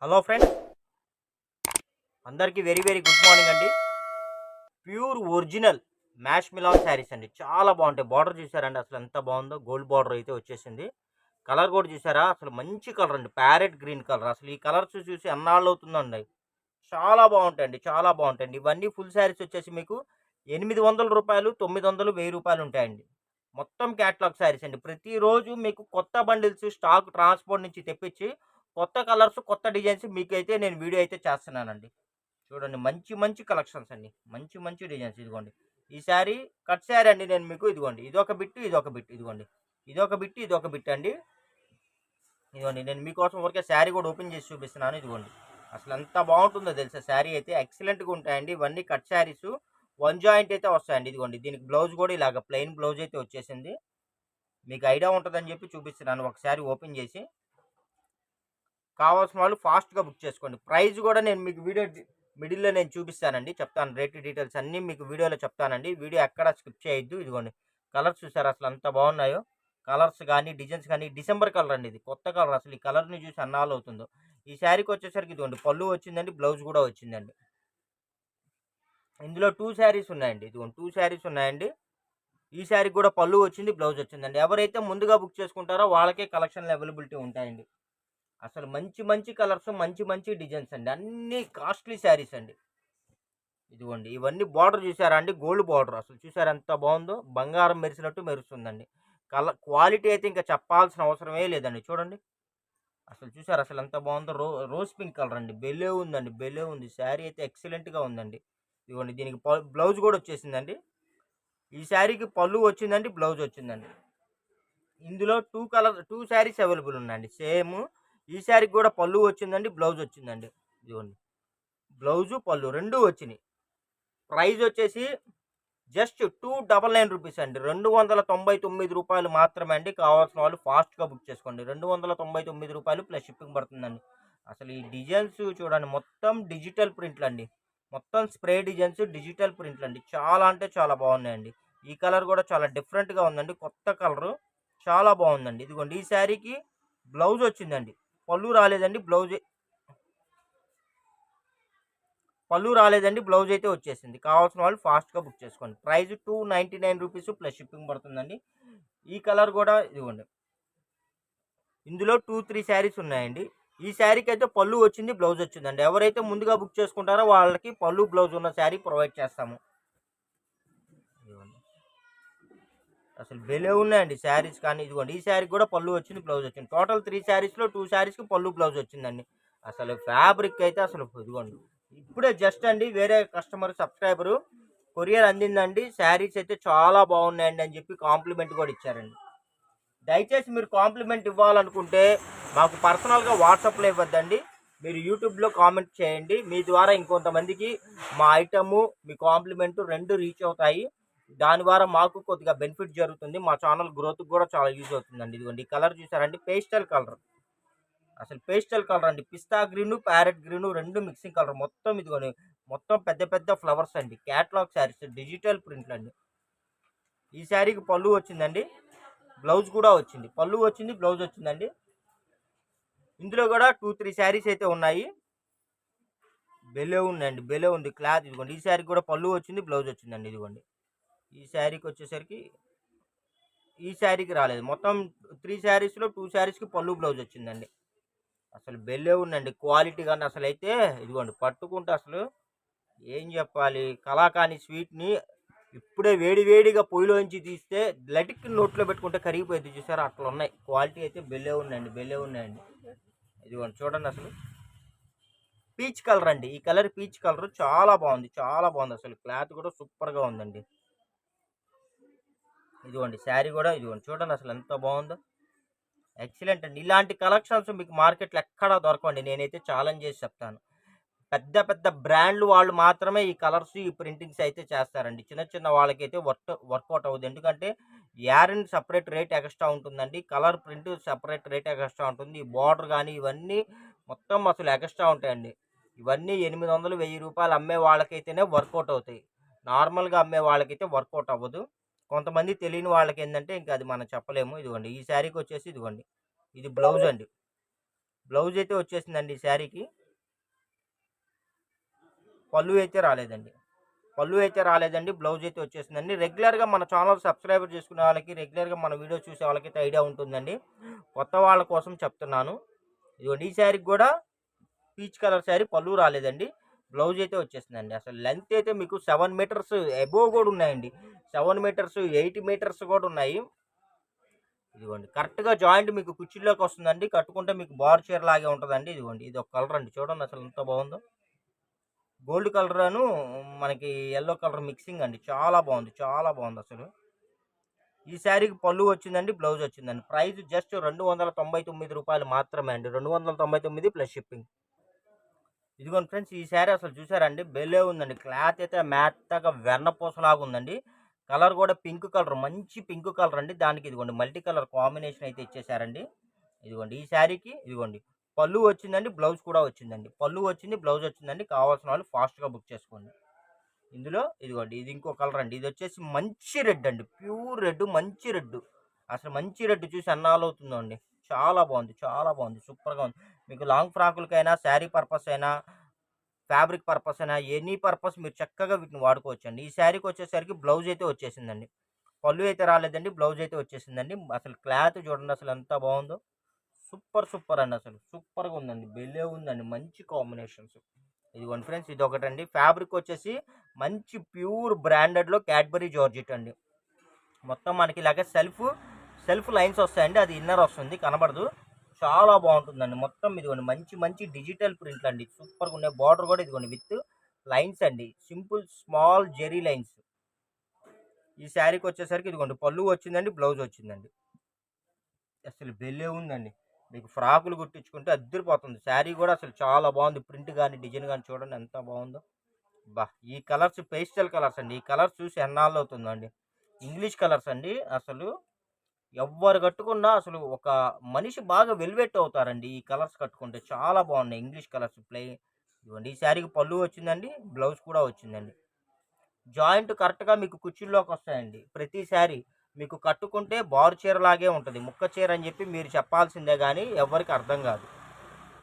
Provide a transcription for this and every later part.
Hello friends, అందరికీ very very good morning అండి. Pure original మ్యాష్ మిలాన్ శారీస్ అండి. చాలా బాగుంటాయి. బార్డర్ చూసారండి, అసలు ఎంత బాగుందో. గోల్డ్ బార్డర్ అయితే వచ్చేసింది. కలర్ కూడా చూసారా, అసలు మంచి కలర్ అండి, ప్యారెట్ గ్రీన్ కలర్. అసలు ఈ కలర్స్ చూసి ఎన్నాళ్ళు అవుతుందండి. చాలా బాగుంటాయండి, చాలా బాగుంటాయండి. ఇవన్నీ ఫుల్ శారీస్ వచ్చేసి మీకు రూ. 800, 900, రూ. 1000 ఉంటాయండి. మొత్తం క్యాటలాగ్ శారీస్ అండి. ప్రతిరోజు మీకు కొత్త బండిల్స్ స్టాక్ ట్రాన్స్పోర్ట్ నుంచి తెప్పించి కొత్త కలర్స్, కొత్త డిజైన్స్ మీకైతే నేను వీడియో అయితే చేస్తున్నానండి. చూడండి, మంచి మంచి కలెక్షన్స్ అండి, మంచి మంచి డిజైన్స్. ఇదిగోండి, ఈ శారీ కట్ శారీ అండి. నేను మీకు ఇదిగోండి, ఇదొక బిట్, ఇదొక బిట్, ఇదిగోండి, ఇదొక బిట్, ఇదొక బిట్ అండి. ఇదిగోండి, నేను మీకోసం ఊరికే శారీ కూడా ఓపెన్ చేసి చూపిస్తున్నాను. ఇదిగోండి, అసలు ఎంత బాగుంటుందో తెలుసా. శారీ అయితే ఎక్సలెంట్గా ఉంటాయండి. ఇవన్నీ కట్ శారీస్, వన్ జాయింట్ అయితే వస్తాయండి. ఇదిగోండి, దీనికి బ్లౌజ్ కూడా ఇలాగ ప్లెయిన్ బ్లౌజ్ అయితే వచ్చేసింది. మీకు ఐడియా ఉంటుందని చెప్పి చూపిస్తున్నాను ఒకసారి ఓపెన్ చేసి. కావాల్సిన వాళ్ళు ఫాస్ట్గా బుక్ చేసుకోండి. ప్రైస్ కూడా నేను మీకు వీడియో మిడిల్లో నేను చూపిస్తానండి, చెప్తాను. రేట్ డీటెయిల్స్ అన్నీ మీకు వీడియోలో చెప్తానండి. వీడియో ఎక్కడ స్కిప్ చేయొద్దు. ఇదిగోండి, కలర్స్ చూసారు అసలు ఎంత బాగున్నాయో. కలర్స్ కానీ డిజైన్స్ కానీ, డిసెంబర్ కలర్ అండి, ఇది కొత్త కలర్. అసలు ఈ కలర్ని చూసి అన్నాళ్ళు అవుతుందో. ఈ శారీకి వచ్చేసరికి ఇదిగోండి, పళ్ళు వచ్చిందండి, బ్లౌజ్ కూడా వచ్చిందండి. ఇందులో 2 శారీస్ ఉన్నాయండి. ఇదిగోండి, 2 శారీస్ ఉన్నాయండి. ఈ శారీకి కూడా పళ్ళు వచ్చింది, బ్లౌజ్ వచ్చిందండి. ఎవరైతే ముందుగా బుక్ చేసుకుంటారో వాళ్ళకే కలెక్షన్లు అవైలబిలిటీ ఉంటాయండి. అసలు మంచి మంచి కలర్స్, మంచి మంచి డిజైన్స్ అండి. అన్ని కాస్ట్లీ శారీస్ అండి. ఇదిగోండి, ఇవన్నీ బార్డర్ చూసారా అండి, గోల్డ్ బార్డర్. అసలు చూసారా ఎంత బాగుందో, బంగారం మెరిసినట్టు మెరుస్తుందండి. క్వాలిటీ అయితే ఇంకా చెప్పాల్సిన అవసరమే లేదండి. చూడండి, అసలు చూసారు అసలు ఎంత బాగుందో. రోజ్ పింక్ కలర్ అండి, బెలే ఉందండి, బెలే ఉంది. శారీ అయితే ఎక్సలెంట్గా ఉందండి. ఇదిగోండి, దీనికి బ్లౌజ్ కూడా వచ్చేసిందండి. ఈ శారీకి పళ్ళు వచ్చిందండి, బ్లౌజ్ వచ్చిందండి. ఇందులో 2 శారీస్ అవైలబుల్ ఉన్నాయండి సేమ్. ఈ శారీకి కూడా పళ్ళు వచ్చిందండి, బ్లౌజ్ వచ్చిందండి. ఇదిగోండి, బ్లౌజు పళ్ళు రెండు వచ్చినాయి. ప్రైస్ వచ్చేసి జస్ట్ రూ. 299 అండి. రూ. 299 మాత్రమే అండి. కావాల్సిన వాళ్ళు ఫాస్ట్గా బుక్ చేసుకోండి. రూ. 299 ప్లస్ షిప్పింగ్ పడుతుందండి. అసలు ఈ డిజైన్స్ చూడండి, మొత్తం డిజిటల్ ప్రింట్లు అండి. మొత్తం స్ప్రే డిజైన్స్, డిజిటల్ ప్రింట్లు అండి. చాలా అంటే చాలా బాగున్నాయండి. ఈ కలర్ కూడా చాలా డిఫరెంట్గా ఉందండి, కొత్త కలరు. చాలా బాగుందండి. ఇదిగోండి, ఈ శారీకి బ్లౌజ్ వచ్చిందండి, పళ్ళు రాలేదండి. పళ్ళు రాలేదండి, బ్లౌజ్ అయితే వచ్చేసింది. కావాల్సిన వాళ్ళు ఫాస్ట్గా బుక్ చేసుకోండి. ప్రైస్ రూ. 299 ప్లస్ షిప్పింగ్ పడుతుందండి. ఈ కలర్ కూడా ఇదిగోండి, ఇందులో 2-3 శారీస్ ఉన్నాయండి. ఈ శారీకి అయితే పళ్ళు వచ్చింది, బ్లౌజ్ వచ్చిందండి. ఎవరైతే ముందుగా బుక్ చేసుకుంటారో వాళ్ళకి పళ్ళు, బ్లౌజ్ ఉన్న శారీ ప్రొవైడ్ చేస్తాము. అసలు బెలే ఉన్నాయండి శారీస్ కానీ. ఇదిగోండి, ఈ శారీకి కూడా పళ్ళు వచ్చింది, బ్లౌజ్ వచ్చింది. టోటల్ 3 శారీస్లో 2 శారీస్కి పళ్ళు, బ్లౌజ్ వచ్చిందండి. అసలు ఫ్యాబ్రిక్ అయితే అసలు ఇదిగోండి, ఇప్పుడే జస్ట్ అండి వేరే కస్టమర్ సబ్స్క్రైబరు కొరియర్ అందిందండి. శారీస్ అయితే చాలా బాగున్నాయండి అని చెప్పి కాంప్లిమెంట్ కూడా ఇచ్చారండి. దయచేసి మీరు కాంప్లిమెంట్ ఇవ్వాలనుకుంటే మాకు పర్సనల్గా వాట్సాప్లో ఇవ్వద్దండి, మీరు యూట్యూబ్లో కామెంట్ చేయండి. మీ ద్వారా ఇంకొంతమందికి మా ఐటము, మీ కాంప్లిమెంట్ రెండు రీచ్ అవుతాయి. దాని ద్వారా మాకు కొద్దిగా బెనిఫిట్ జరుగుతుంది. మా ఛానల్ గ్రోత్కి కూడా చాలా యూజ్ అవుతుందండి. ఇదిగోండి, ఈ కలర్ చూసారండి, పేస్టల్ కలర్. అసలు పేస్టల్ కలర్ అండి, పిస్తా గ్రీను, ప్యారెట్ గ్రీను రెండు మిక్సింగ్ కలర్. మొత్తం ఇదిగోండి, మొత్తం పెద్ద పెద్ద ఫ్లవర్స్ అండి. క్యాట్లాగ్ శారీస్, డిజిటల్ ప్రింట్లు అండి. ఈ శారీకి పళ్ళు వచ్చిందండి, బ్లౌజ్ కూడా వచ్చింది. పళ్ళు వచ్చింది, బ్లౌజ్ వచ్చిందండి. ఇందులో కూడా 2-3 శారీస్ అయితే ఉన్నాయి. బెలే ఉందండి, బెలే ఉంది క్లాత్. ఇదిగోండి, ఈ శారీకి కూడా పళ్ళు వచ్చింది, బ్లౌజ్ వచ్చిందండి. ఇదిగోండి, ఈ శారీకి వచ్చేసరికి ఈ శారీకి రాలేదు. మొత్తం 3 శారీస్లో 2 శారీస్కి పళ్ళు, బ్లౌజ్ వచ్చిందండి. అసలు బెల్లే ఉందండి క్వాలిటీ కానీ. అసలు అయితే ఇదిగోండి, పట్టుకుంటే అసలు ఏం చెప్పాలి, కలాకాని స్వీట్ని ఇప్పుడే వేడి వేడిగా పొయ్యిలోంచి తీస్తే లటిక్ నోట్లో పెట్టుకుంటే కరిగిపోయింది చూసారా, అట్లా ఉన్నాయి. క్వాలిటీ అయితే బెల్లే ఉన్నాయండి, బెల్లే ఉన్నాయండి. ఇదిగోండి, చూడండి అసలు పీచ్ కలర్ అండి. ఈ కలర్ పీచ్ కలర్ చాలా బాగుంది, చాలా బాగుంది. అసలు క్లాత్ కూడా సూపర్గా ఉందండి. ఇదిగోండి, శారీ కూడా ఇదిగోండి, చూడండి అసలు ఎంత బాగుందో. ఎక్సలెంట్ అండి. ఇలాంటి కలెక్షన్స్ మీకు మార్కెట్లో ఎక్కడా దొరకండి, నేనైతే ఛాలెంజ్ చేసి చెప్తాను. పెద్ద పెద్ద బ్రాండ్లు వాళ్ళు మాత్రమే ఈ కలర్స్, ఈ ప్రింటింగ్స్ అయితే చేస్తారండి. చిన్న చిన్న వాళ్ళకైతే వర్కౌట్ అవుతుంది. ఎందుకంటే యారన్ సపరేట్ రేట్ ఎక్స్ట్రా ఉంటుందండి, colour print separate rate extra ఉంటుంది. ఈ బార్డర్ కానీ ఇవన్నీ మొత్తం అసలు ఎక్స్ట్రా ఉంటాయండి. ఇవన్నీ 800, రూపాయలు అమ్మే వాళ్ళకైతేనే వర్కౌట్ అవుతాయి. నార్మల్గా అమ్మే వాళ్ళకైతే వర్కౌట్ అవ్వదు. కొంతమంది తెలియని వాళ్ళకి ఏంటంటే ఇంకా అది మనం చెప్పలేము. ఇదిగోండి, ఈ శారీకి వచ్చేసి ఇదిగోండి, ఇది బ్లౌజ్ అండి. బ్లౌజ్ అయితే వచ్చేసిందండి ఈ శారీకి. పళ్ళు అయితే రాలేదండి. పళ్ళు అయితే రాలేదండి. బ్లౌజ్ అయితే వచ్చేసిందండి. రెగ్యులర్‌గా మన ఛానల్ సబ్స్క్రైబర్ చేసుకునే వాళ్ళకి, రెగ్యులర్‌గా మన వీడియో చూసే వాళ్ళకైతే ఐడియా ఉంటుందండి. కొత్త వాళ్ళ కోసం చెప్తున్నాను. ఇదిగోండి ఈ శారీకి గూడా పీచ్ కలర్ శారీ, పళ్ళు రాలేదండి. బ్లౌజ్ అయితే వచ్చేసిందండి. అసలు లెంత్ అయితే మీకు 7 మీటర్స్ అబోవ్ గూడా ఉన్నాయండి. 7 మీటర్స్, 8 మీటర్స్ గూడా ఉన్నాయి. ఇదిగోండి కరెక్ట్‌గా జాయింట్ మీకు కుర్చీలోకి వస్తుందండి. కట్టుకుంటే మీకు బార్ చీర లాగే ఉంటదండి. ఇదిగోండి ఇది ఒక కలర్ అండి. చూడండి అసలు ఎంత బాగుందో. గోల్డ్ కలర్ మనకి యెల్లో కలర్ మిక్సింగ్ అండి. చాలా బాగుంది. చాలా బాగుందసలు. ఈ శారీకి పళ్ళు వచ్చిందండి. బ్లౌజ్ వచ్చిందండి. ప్రైస్ జస్ట్ రూ. 299 మాత్రమే అండి. 299 ప్లస్ షిప్పింగ్. ఇదిగోండి ఫ్రెండ్స్, ఈ శారీ అసలు చూసారండి, భలే ఉందండి. క్లాత్ అయితే మెత్తగా వెన్నపూసలాగా ఉందండి. కలర్ కూడా పింక్ కలర్, మంచి పింక్ కలర్ అండి. దానికి ఇదిగోండి మల్టీ కలర్ కాంబినేషన్ అయితే ఇచ్చేసారండి. ఇదిగోండి ఈ శారీకి ఇదిగోండి పళ్ళు వచ్చిందండి. బ్లౌజ్ కూడా వచ్చిందండి. పళ్ళు వచ్చింది, బ్లౌజ్ వచ్చిందండి. కావాల్సిన వాళ్ళు ఫాస్ట్‌గా బుక్ చేసుకోండి. ఇందులో ఇదిగోండి ఇది ఇంకో కలర్ అండి. ఇది వచ్చేసి మంచి రెడ్ అండి. ప్యూర్ రెడ్, మంచి రెడ్. అసలు మంచి రెడ్ చూసి ఎన్నాళ్ళవుతుందో అండి. చాలా బాగుంది. చాలా బాగుంది. సూపర్‌గా ఉంది. మీకు లాంగ్ ఫ్రాకులకైనా, శారీ పర్పస్ అయినా, ఫ్యాబ్రిక్ పర్పస్ అయినా, ఎనీ పర్పస్ మీరు చక్కగా వీటిని వాడుకోవచ్చండి. ఈ శారీకి వచ్చేసరికి బ్లౌజ్ అయితే వచ్చేసిందండి. పళ్ళు అయితే రాలేదండి. బ్లౌజ్ అయితే వచ్చేసిందండి. అసలు క్లాత్ చూడండి అసలు ఎంత బాగుందో. సూపర్ సూపర్ అండి అసలు. సూపర్‌గా ఉందండి. భలే ఉందండి. మంచి కాంబినేషన్స్. ఇదిగోండి ఫ్రెండ్స్, ఇదొకటండి. ఫ్యాబ్రిక్ వచ్చేసి మంచి ప్యూర్ బ్రాండెడ్‌లో క్యాడ్బరీ జార్జెట్ అండి. మొత్తం మనకి ఇలాగ సెల్ఫ్ లైన్స్ వస్తాయండి. అది ఇన్నర్ వస్తుంది, కనబడదు. చాలా బాగుంటుందండి. మొత్తం ఇదిగోండి మంచి మంచి డిజిటల్ ప్రింట్లు అండి. సూపర్‌గా ఉన్నాయి. బార్డర్ కూడా ఇదిగోండి విత్ లైన్స్ అండి. Simple small zari lines. ఈ శారీకి వచ్చేసరికి ఇదిగోండి పళ్ళు వచ్చిందండి. బ్లౌజ్ వచ్చిందండి. అసలు భలే ఉందండి. మీకు ఫ్రాకులు కుట్టించుకుంటే అద్దరిపోతుంది. శారీ కూడా అసలు చాలా బాగుంది. ప్రింట్ గాని, డిజైన్ గాని చూడండి ఎంత బాగుందో. అబ్బా! ఈ కలర్స్ పేస్టల్ కలర్స్ అండి. ఈ కలర్స్ చూసి ఎన్నాళ్ళవుతుందో అండి. ఇంగ్లీష్ కలర్స్ అండి. అసలు ఎవ్వరు కట్టుకున్నా అసలు ఒక మనిషి బాగా వెల్వెట్ అవుతారండి ఈ కలర్స్ కట్టుకుంటే. చాలా బాగున్నాయి ఇంగ్లీష్ కలర్స్ ఇదిగోండి ఈ శారీకి పళ్ళు వచ్చిందండి. బ్లౌజ్ కూడా వచ్చిందండి. జాయింట్ కరెక్ట్‌గా మీకు కుచ్చిళ్ళలోకొస్తాయండి. ప్రతి శారీ మీకు కట్టుకుంటే బారు చీరలాగే ఉంటది. ముక్క చీర అని చెప్పి మీరు చెప్పాల్సిందే గానీ ఎవ్వరికీ అర్థం గాదు.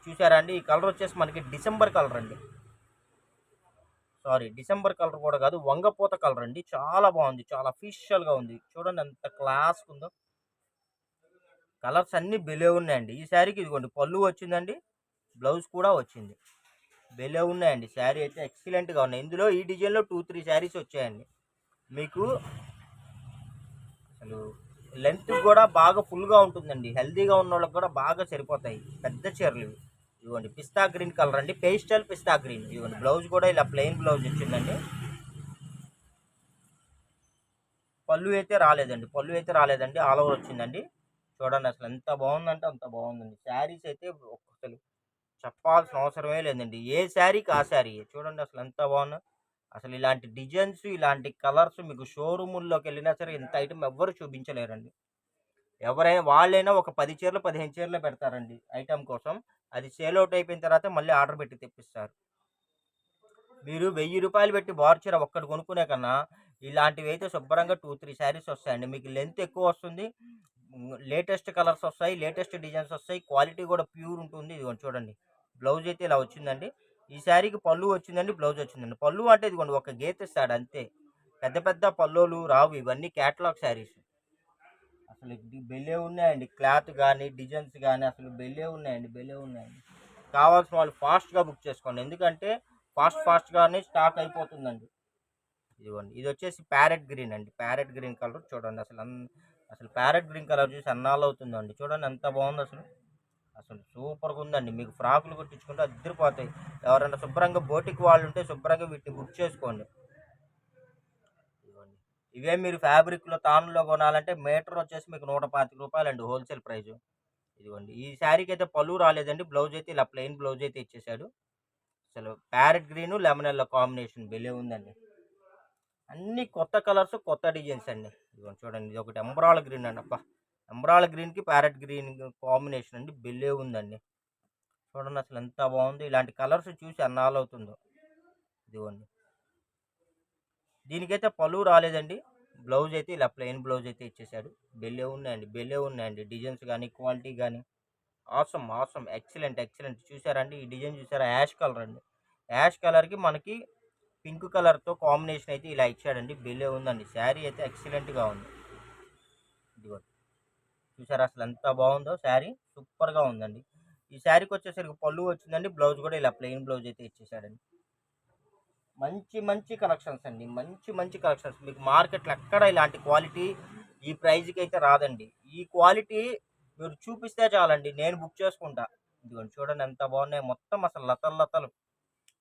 చూసారా అండి? ఈ కలర్ వచ్చేసి మనకి డిసెంబర్ కలర్ అండి. సారీ, డిసెంబర్ కలర్ కూడా కాదు. వంగపోత కలర్ అండి. చాలా బాగుంది. చాలా అఫీషియల్‌గా ఉంది. చూడండి ఎంత క్లాస్‌గుందో. కలర్స్ అన్నీ భలే ఉన్నాయండి. ఈ శారీకి ఇదిగోండి పళ్ళు వచ్చిందండి. బ్లౌజ్ కూడా వచ్చింది. భలే ఉన్నాయండి. శారీ అయితే ఎక్సలెంట్‌గా ఉన్నాయి. ఇందులో ఈ డిజైన్‌లో 2, 3 శారీస్ వచ్చాయండి. మీకు అసలు లెంత్ కూడా బాగా ఫుల్‌గా ఉంటుందండి. హెల్తీగా ఉన్నోళ్ళకి కూడా బాగా సరిపోతాయి. పెద్ద చీరలు ఇవి. ఇదిగోండి పిస్తా గ్రీన్ కలర్ అండి. పేస్టల్ పిస్తా గ్రీన్. ఇదిగోండి బ్లౌజ్ కూడా ఇలా ప్లెయిన్ బ్లౌజ్ వచ్చిందండి. పళ్ళు అయితే రాలేదండి. ఆల్ ఓవర్ వచ్చిందండి. చూడండి అసలు ఎంత బాగుందంటే అంత బాగుందండి. శారీస్ అయితే అసలు చెప్పాల్సిన అవసరమే లేదండి. ఏ శారీకి ఆ శారీయే. చూడండి అసలు ఎంత బాగుందో. అసలు ఇలాంటి డిజైన్స్, ఇలాంటి కలర్స్ మీకు షోరూముల్లోకి వెళ్ళినా సరే ఇంత ఐటెం ఎవ్వరు చూపించలేరండి. ఎవరైనా వాళ్ళైనా ఒక 10 చీరలు, 15 చీరలు పెడతారండి ఐటెం కోసం. అది సేల్ ఔట్ అయిపోయిన తర్వాత మళ్ళీ ఆర్డర్ పెట్టి తెప్పిస్తారు. మీరు రూ. 1000 పెట్టి బార్ చీర ఒక్కటి కొనుక్కునే కన్నా ఇలాంటివైతే శుభ్రంగా 2, 3 శారీస్ వస్తాయండి. మీకు లెంత్ ఎక్కువ వస్తుంది. లేటెస్ట్ కలర్స్ వస్తాయి. లేటెస్ట్ డిజైన్స్ వస్తాయి. క్వాలిటీ కూడా ప్యూర్ ఉంటుంది. ఇదిగోండి చూడండి. బ్లౌజ్ అయితే ఇలా వచ్చిందండి. ఈ శారీకి పళ్ళు వచ్చిందండి. బ్లౌజ్ వచ్చిందండి. పళ్ళు అంటే ఇదిగోండి ఒక గీత ఇస్తాడు అంతే. పెద్ద పెద్ద పల్లోలు రావు. ఇవన్నీ క్యాటలాగ్ శారీస్. అసలు ఇది భలే ఉన్నాయండి. క్లాత్ గానీ, డిజైన్స్ గానీ అసలు భలే ఉన్నాయండి. భలే ఉన్నాయండి. కావాల్సిన వాళ్ళు ఫాస్ట్‌గా బుక్ చేసుకోండి. ఎందుకంటే ఫాస్ట్‌గానే స్టాక్ అయిపోతుందండి. ఇదిగోండి. ఇదొచ్చేసి ప్యారెట్ గ్రీన్ అండి. ప్యారెట్ గ్రీన్ కలర్ చూడండి అసలు ప్యారెట్ గ్రీన్ కలర్ చూసి ఎన్నాళ్ళవుతుందో అండి. చూడండి ఎంత బాగుందో. అసలు సూపర్‌గుందండి. మీకు ఫ్రాకులు కుట్టించుకుంటే అద్దరిపోతాయి. ఎవరైనా శుభ్రంగా బోటిక్ వాళ్ళుంటే శుభ్రంగా వీటిని బుక్ చేసుకోండి. ఇదిగోండి. ఇవే మీరు ఫ్యాబ్రిక్‌లో తాన్‌లో కొనాలంటే మీటర్ వచ్చేసి మీకు రూ. 125 హోల్‌సేల్ ప్రైజు. ఇదిగోండి. ఈ శారీకైతే పళ్ళు రాలేదండి. బ్లౌజ్ అయితే ఇలా ప్లెయిన్ బ్లౌజ్ అయితే ఇచ్చేసాడు. అసలు parrot green, lemon yellow combination భలే ఉందండి. అన్ని కొత్త కలర్స్, కొత్త డిజైన్స్ అండి. ఇదిగోండి చూడండి. ఇదొకటి ఎంబ్రాయిడ్ గ్రీన్ అండి. అబ్బా! ఎంబ్రాయిడ్ గ్రీన్‌కి ప్యారెట్ గ్రీన్ కాంబినేషన్ అండి. భలే ఉందండి. చూడండి అసలు ఎంత బాగుందో. ఇలాంటి కలర్స్ చూసి ఎన్నాళ్ళవుతుందో. ఇదిగోండి. దీనికైతే పళ్ళు రాలేదండి. బ్లౌజ్ అయితే ఇలా ప్లెయిన్ బ్లౌజ్ అయితే ఇచ్చేసాడు. భలే ఉన్నాయండి. భలే ఉన్నాయండి. డిజైన్స్ గానీ, క్వాలిటీ గానీ ఆసమ్ ఆసమ్ ఎక్సలెంట్ ఎక్సలెంట్. చూసారండి ఈ డిజైన్ చూసారా? యాష్ కలర్ అండి. యాష్ కలర్కి మనకి పింక్ కలర్తో కాంబినేషన్ అయితే ఇలా ఇచ్చాడండి. భలే ఉందండి. శారీ అయితే ఎక్సలెంట్గా ఉంది. ఇదిగోండి చూసారా అసలు ఎంత బాగుందో శారీ, సూపర్గా ఉందండి. ఈ శారీకి వచ్చేసరికి పళ్ళు వచ్చిందండి. బ్లౌజ్ కూడా ఇలా ప్లెయిన్ బ్లౌజ్ అయితే ఇచ్చేసాడండి. మంచి మంచి కలెక్షన్స్ అండి, మంచి మంచి కలెక్షన్స్. మీకు మార్కెట్లో ఎక్కడ ఇలాంటి క్వాలిటీ ఈ ప్రైజ్కి అయితే రాదండి. ఈ క్వాలిటీ మీరు చూపిస్తే చాలండి, నేను బుక్ చేసుకుంటా. ఇదిగోండి చూడండి ఎంత బాగున్నాయి, మొత్తం అసలు లతలు లతలు.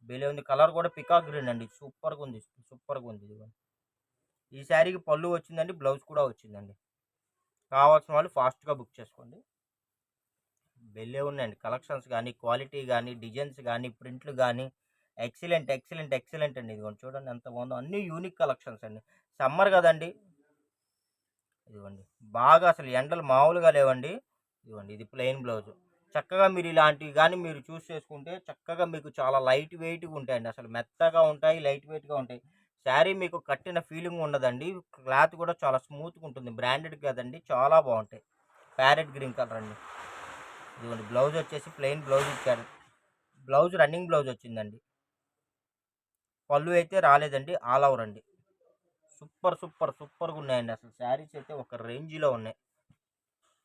భలే ఉంది. కలర్ కూడా పికాక్ గ్రీన్ అండి, సూపర్గా ఉంది, సూపర్గా ఉంది. ఇదిగోండి ఈ శారీకి పళ్ళు వచ్చిందండి, బ్లౌజ్ కూడా వచ్చిందండి. కావాల్సిన వాళ్ళు ఫాస్ట్గా బుక్ చేసుకోండి. భలే ఉన్నాయండి కలెక్షన్స్ కానీ, క్వాలిటీ కానీ, డిజైన్స్ కానీ, ప్రింట్లు కానీ ఎక్సలెంట్ ఎక్సలెంట్ ఎక్సలెంట్ అండి. ఇదిగోండి చూడండి ఎంత బాగుందో, అన్ని యూనిక్ కలెక్షన్స్ అండి. సమ్మర్ కదండి, ఇదిగోండి బాగా అసలు ఎండలు మామూలుగా లేవండి. ఇదిగోండి ఇది ప్లెయిన్ బ్లౌజ్. చక్కగా మీరు ఇలాంటివి కానీ మీరు చూస్ చేసుకుంటే చక్కగా మీకు చాలా లైట్ వెయిట్గా ఉంటాయండి. అసలు మెత్తగా ఉంటాయి, లైట్ వెయిట్గా ఉంటాయి. శారీ మీకు కట్టిన ఫీలింగ్ ఉండదండి. క్లాత్ కూడా చాలా స్మూత్గా ఉంటుంది. బ్రాండెడ్ కదండి, చాలా బాగుంటాయి. ప్యారెట్ గ్రీన్ కలర్ అండి. ఇదిగోండి బ్లౌజ్ వచ్చేసి ప్లెయిన్ బ్లౌజ్ ఇచ్చారు. బ్లౌజ్ రన్నింగ్ బ్లౌజ్ వచ్చిందండి. పళ్ళు అయితే రాలేదండి, ఆల్ ఓవర్ అండి. సూపర్ సూపర్ సూపర్గా ఉన్నాయండి. అసలు శారీస్ అయితే ఒక రేంజ్లో ఉన్నాయి.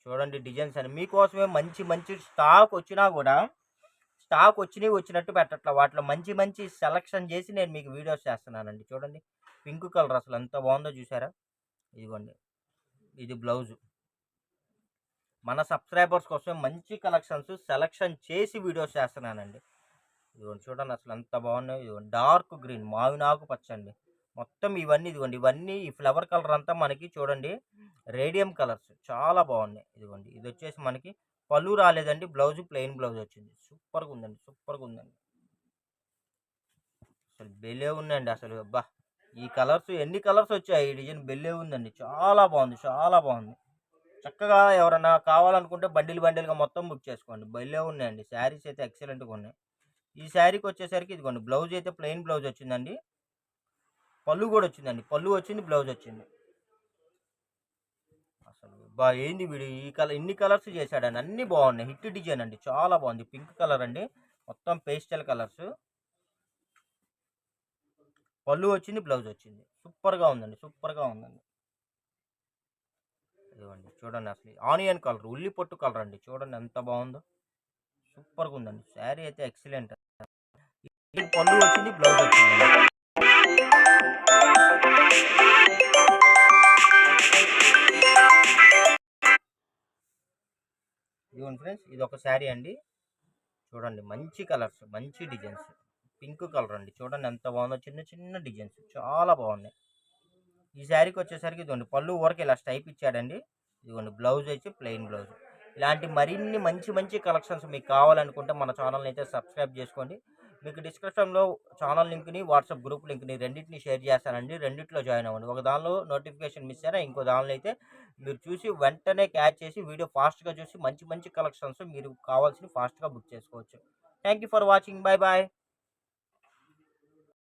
చూడండి డిజైన్స్ అని మీకోసమే మంచి మంచి స్టాక్ వచ్చినా కూడా స్టాక్ వచ్చినట్టు పెట్టట్లా. వాటిలో మంచి మంచి సెలక్షన్ చేసి నేను మీకు వీడియోస్ చేస్తున్నానండి. చూడండి పింక్ కలర్ అసలు ఎంత బాగుందో చూసారా? ఇదిగోండి ఇది బ్లౌజు. మన సబ్స్క్రైబర్స్ కోసం మంచి కలెక్షన్స్ సెలక్షన్ చేసి వీడియోస్ చేస్తున్నానండి. ఇదిగోండి చూడండి అసలు ఎంత బాగున్నాయి. ఇదిగోండి డార్క్ గ్రీన్, మావినాకు పచ్చండి. మొత్తం ఇవన్నీ ఇదిగోండి, ఇవన్నీ ఈ ఫ్లవర్ కలర్ అంతా మనకి చూడండి రేడియం కలర్స్ చాలా బాగున్నాయి. ఇదిగోండి ఇది వచ్చేసి మనకి పళ్ళు రాలేదండి, బ్లౌజ్ ప్లెయిన్ బ్లౌజ్ వచ్చింది. సూపర్గా ఉందండి, సూపర్గా ఉందండి. అసలు బెల్లే ఉందండి అసలు. అబ్బా ఈ కలర్స్ ఎన్ని కలర్స్ వచ్చాయి, ఈ డిజైన్ బెల్లే ఉందండి. చాలా బాగుంది, చాలా బాగుంది. చక్కగా ఎవరన్నా కావాలనుకుంటే బండిల్ బండిల్గా మొత్తం బుక్ చేసుకోండి. బెల్లే ఉన్నాయండి. శారీస్ అయితే ఎక్సలెంట్గా ఉన్నాయి. ఈ శారీకి వచ్చేసరికి ఇదిగోండి బ్లౌజ్ అయితే ప్లెయిన్ బ్లౌజ్ వచ్చిందండి. పళ్ళు కూడా వచ్చిందండి, పళ్ళు వచ్చింది, బ్లౌజ్ వచ్చింది. అసలు బా ఏంది వీడు ఈ కలర్ ఇన్ని కలర్స్ చేశాడండి, అన్నీ బాగున్నాయి. హిట్ డిజైన్ అండి, చాలా బాగుంది. పింక్ కలర్ అండి, మొత్తం పేస్టల్ కలర్స్. పళ్ళు వచ్చింది, బ్లౌజ్ వచ్చింది. సూపర్గా ఉందండి, సూపర్గా ఉందండి. ఇదిగోండి చూడండి అసలు ఆనియన్ కలర్, ఉల్లి పొట్టు కలర్ అండి. చూడండి ఎంత బాగుందో, సూపర్గా ఉందండి. శారీ అయితే ఎక్సలెంట్. పళ్ళు వచ్చింది, బ్లౌజ్ వచ్చింది. ఇదిగోండి ఫ్రెండ్స్ ఇది ఒక శారీ అండి. చూడండి మంచి కలర్స్, మంచి డిజైన్స్. పింక్ కలర్ అండి, చూడండి ఎంత బాగుందో. చిన్న చిన్న డిజైన్స్ చాలా బాగున్నాయి. ఈ శారీకి వచ్చేసరికి ఇదిగోండి పళ్ళు వరకు ఇలా స్టైప్ ఇచ్చాడండి. ఇదిగోండి బ్లౌజ్ వచ్చి ప్లెయిన్ బ్లౌజ్. ఇలాంటి మరిన్ని మంచి మంచి కలెక్షన్స్ మీకు కావాలనుకుంటే మన ఛానల్ని అయితే సబ్స్క్రైబ్ చేసుకోండి. మీకు డిస్క్రిప్షన్లో ఛానల్ లింక్ని, వాట్సాప్ గ్రూప్ లింక్ని రెండింటిని షేర్ చేస్తానండి. రెండిట్లో జాయిన్ అవ్వండి. ఒక దానిలో నోటిఫికేషన్ మిస్ అయినా ఇంకో దానిలో అయితే మీరు చూసి వెంటనే క్యాచ్ చేసి వీడియో ఫాస్ట్గా చూసి మంచి మంచి కలెక్షన్స్ మీరు కావాల్సిన ఫాస్ట్గా బుక్ చేసుకోవచ్చు. Thank you for watching. Bye bye.